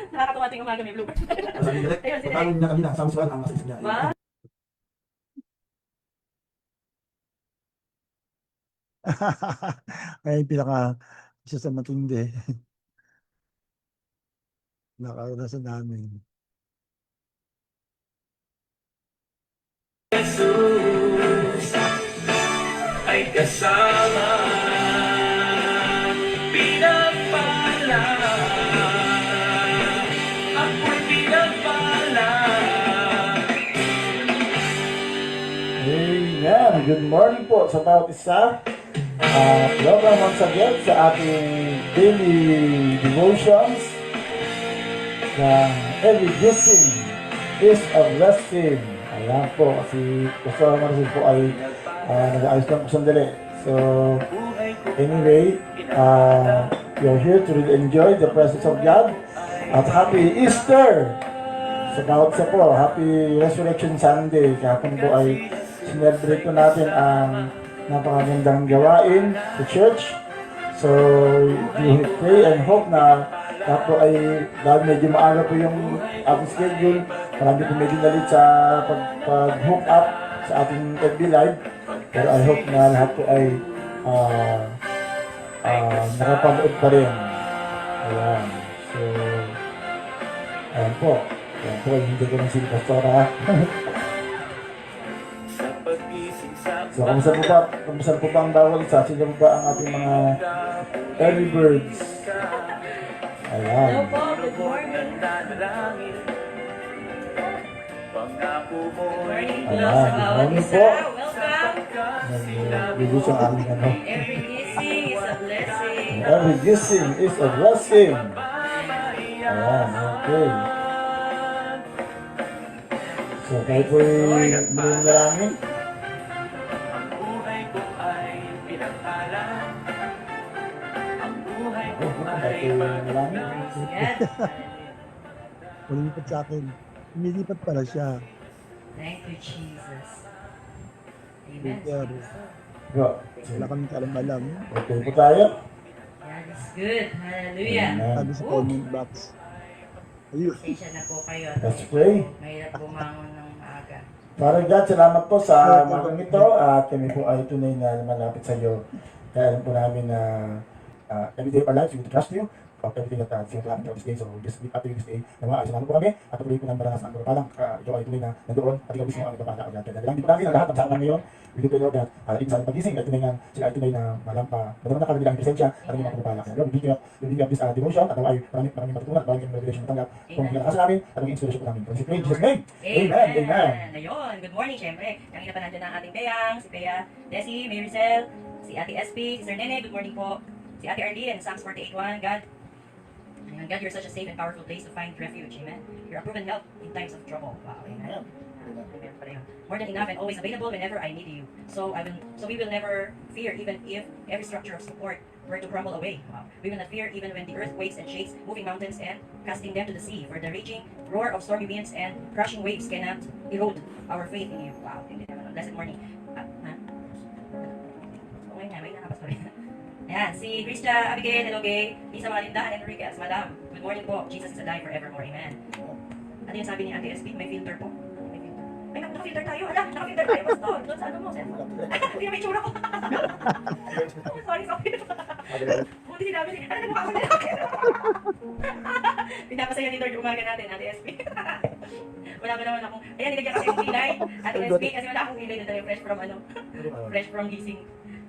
Nakakatuwa ting umaga may blooper. Ayun, sila. Patalo niya kanina, Psalms 1 ang message niya. Ba? Ay, isa sa matindi. Nakaranasan namin. Jesus ay kasama, pinagpala, ako'y pinagpala. Amen. Good morning po sa bawat isa. Welcome once again sa ating daily devotions. Every blessing is a blessing. Ayan po, kasi Pastor Marcel po ay nag-aayos lang po sandali. So, anyway, you're here to really enjoy the presence of God. At happy Easter! Sa bawat isa po, happy Resurrection Sunday. Kahapon po ay celebrate po natin ang napakagandang gawain sa church. So, we pray and hope na po ay dahil medyo maaga po yung ating schedule, marami po medyo nalit sa pag-hook up sa ating FB Live. Pero I hope na lahat po ay nakapanood pa rin. Ayan. So, ayan po. Ayan po, hindi ko ng sila Pastora. So, kamusta po ba ang bawal isa? Sila po ba ang ating mga early birds? Ayan. Hello po, good morning. Ayan, good morning po. Welcome. Nag-release ang aming ano. Every kissing is a blessing. Every kissing is a blessing. Ayan, okay. So, tayo po'y muling nalangin. Lumilipat sa akin. Lumilipat pala siya. Thank you, Jesus. Amen. Pero, Go. wala kaming alam-alam. Okay po tayo. God is good. Hallelujah. Amen. Sabi sa comment box. Ayun. Pasensya na po kayo. Let's pray. Mahirap bumangon ng maaga. Father God, salamat po sa umagang ito at kami po ay tunay na malapit sa iyo. Kaya alam po namin na every day of our lives, we trust you of everything that things happen throughout this day. So just after this day, nawa, ayos naman po kami at tuloy po ng maranasan ang pagpapalang. Ikaw ay tunay na nandoon at ikaw mismo ang ipapala o natin. Dahil lang ang lahat ng saan ngayon, we do pray Lord that even sa pagising ay tunay na malampa. Madama na kanilang presensya at ang mga pagpapala. Kaya Lord, we give up this devotion at nawa ay maraming matutunan at maraming revelation matanggap kung kinakasan namin at ang inspiration po namin. Kung si Pray, Jesus' name. Amen. Amen. Ayun, good morning syempre. Kanina pa nandiyan ang ating Peyang, si Peya, Desi, Maricel, si Ate SP, si Sir Nene, good morning po. Si Ate Arlene, Psalms 48:1, God, you're such a safe and powerful place to find refuge. Amen. You're a proven help in times of trouble. Wow. Amen. More than enough and always available whenever I need you. So we will never fear even if every structure of support were to crumble away. Wow. We will not fear even when the earth quakes and shakes, moving mountains and casting them to the sea. For the raging roar of stormy winds and crushing waves cannot erode our faith in you. Wow. Blessed morning. Okay nga, may nakapas pa rin. Ayan, si Krista, Abigail, hello gay, Lisa Malindahan, Enriquez, Madam, good morning po, Jesus is alive forevermore, amen. Ano yung sabi ni Ate SP, may filter po? May filter. Ay, naka-filter tayo, ala, naka-filter tayo, basta, doon sa ano mo, cellphone. Hindi na may tsura ko. Sorry. Buti sinabi niya, ano mukha ko na. Pinapasaya ni Lord umaga natin, Ate SP. Wala pa naman akong, ayan, nilagyan kasi yung kilay. At SB, kasi wala akong kilay na tayo fresh from ano, fresh from gising.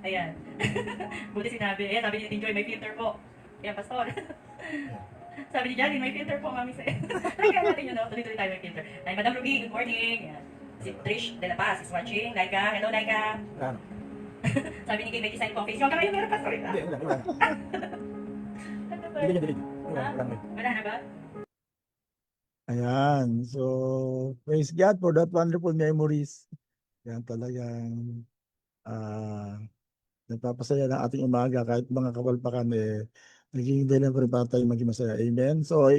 Ayan. Buti sinabi, ayan, sabi ni Tinjoy, may filter po. Ayan, pastor. Sabi ni Janine, may filter po, mami sa kaya natin yun, no? Tuloy-tuloy tayo may filter. Ay, Madam Ruby, good morning. Ayan. Si Trish De La Paz is watching. Laika, hello Laika. Ano? Sabi ni Kim, may design pong face. Yung kayo meron pa, sorry na. Hindi, wala. Delete. Wala na ba? Ayan. So, praise God for that wonderful memories. Yan talagang nagpapasaya ng ating umaga kahit mga kapalpakan naging dahilan pa rin para tayo maging masaya. Amen. So,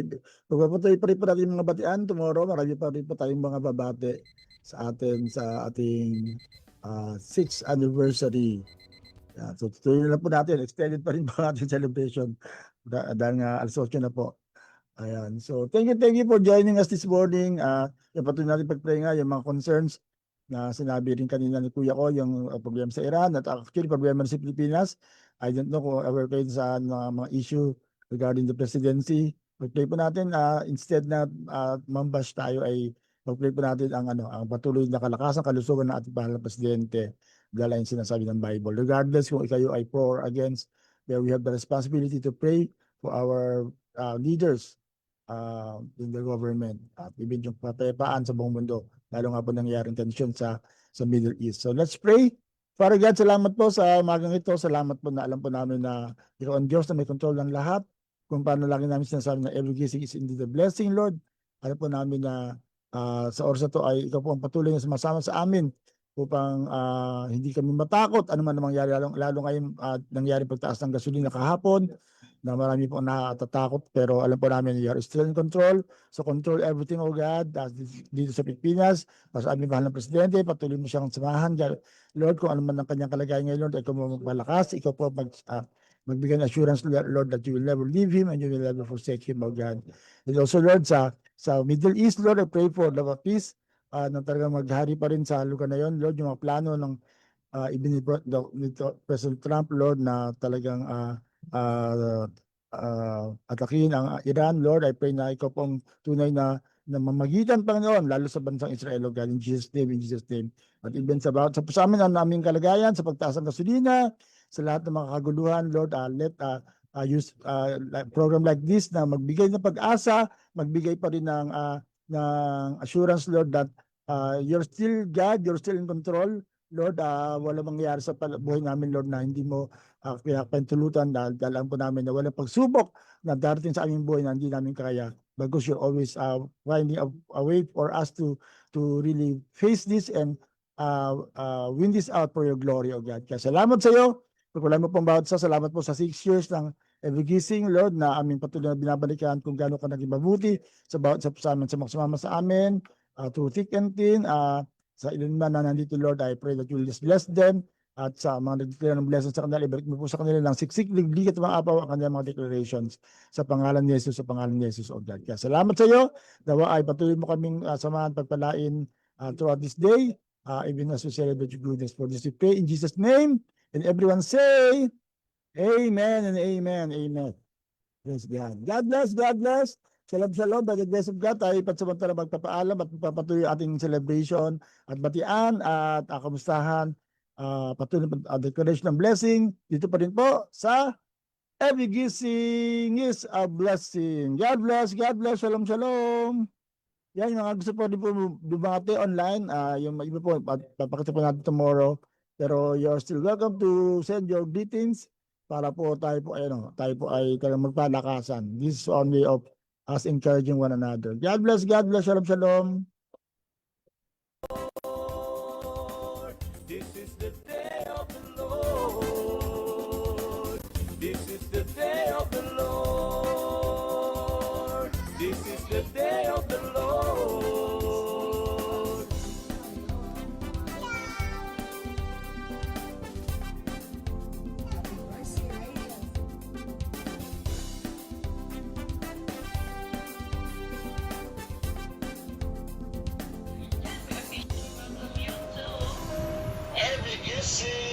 magpapatuloy pa rin po natin mga batian. Tomorrow, marami pa rin po tayong mga babate sa ating 6th anniversary. Yeah, so, tuloy na po natin. Extended pa rin po ang ating celebration. Dahil nga alas 8 na po. Ayan. So, thank you for joining us this morning. Yung patuloy natin pag-pray nga, yung mga concerns na sinabi rin kanina ni Kuya ko, yung problema sa Iran at actually problema sa Pilipinas. I don't know kung aware kayo sa mga issue regarding the presidency. Pag-pray po natin, instead na mambash tayo ay pag-pray po natin ang patuloy na kalakasan, kalusugan ng ating mahal na presidente. Dahil yung sinasabi ng Bible. Regardless kung kayo ay pro or against, we have the responsibility to pray for our leaders in the government at even yung kapayapaan sa buong mundo, lalo nga po nangyaring tension sa Middle East. So let's pray. Father God, salamat po sa umagang ito. Salamat po na alam po namin na ikaw ang Diyos na may control ng lahat. Kung paano lagi namin sinasabi na every gising is indeed a blessing, Lord. Alam po namin na sa oras na ito ay ikaw po ang patuloy na sumasama sa amin upang hindi kami matakot ano man mangyari, lalo ngayon nangyari pagtaas ng gasolina kahapon na marami po natatakot, pero alam po namin you are still in control. So control everything, oh God, dito sa Pilipinas, sa aming mahal na presidente, patuloy mo siyang samahan, Lord, kung ano man ang kanyang kalagayan ngayon, Lord, ikaw mo magpalakas, ikaw po magbigay ng assurance, Lord, that you will never leave him and you will never forsake him, oh God. And also, Lord, sa Middle East, Lord, I pray for love of peace, na talagang maghari pa rin sa lugar na yon, Lord, yung mga plano ng President Trump, Lord, na talagang atakin ang Iran, Lord, I pray na ikaw pong tunay na mamagitan, Panginoon, lalo sa bansang Israel, oh God, in Jesus' name. At even sa amin ang aming kalagayan, sa pagtaas ng gasolina, sa lahat ng mga kaguluhan, Lord, let use program like this na magbigay ng pag-asa, magbigay pa rin ng assurance, Lord, that you're still God, you're still in control, Lord. Wala mangyayari sa buhay namin, Lord, na hindi mo pinapahintulutan, dahil alam po namin na walang pagsubok na darating sa aming buhay na hindi namin kaya, because you're always finding a way for us to really face this and win this out for your glory, O God. Kaya salamat sa iyo. Pagkulan mo pong bawat salamat po sa 6 years ng Every Gising, Lord, na aming patuloy na binabalikan kung gaano ka naging mabuti sa bawat sa amin, sa mga sumama sa amin, through thick and thin, sa ilan man na nandito, Lord, I pray that you will just bless them, at sa mga nag-declare ng blessings sa kanila, ibalik mo po sa kanila ng siksik, liglig at mga apaw ang kanilang mga declarations sa pangalan ni Jesus, O God. Kaya salamat sa iyo, nawa ay patuloy mo kaming samahan, pagpalain throughout this day, even as we celebrate your goodness. For this we pray in Jesus' name, and everyone say, Amen and amen, amen. Praise God. God bless. Shalom. By the grace of God, tayo pansamantala magpapaalam at magpapatuloy ating celebration at batian at kamustahan. Patuloy declaration ng blessing. Dito pa rin po sa Every Gising is a Blessing. God bless. Shalom. Yan, yung mga gusto po din po bumati online. Yung iba po, papakita po natin tomorrow. Pero you're still welcome to send your greetings para po tayo po ay talagang magpalakasan. This is one way of us encouraging one another. God bless. Shalom. This is the day of the Lord. This is the day of the Lord. This is the day of the Lord. Every Gising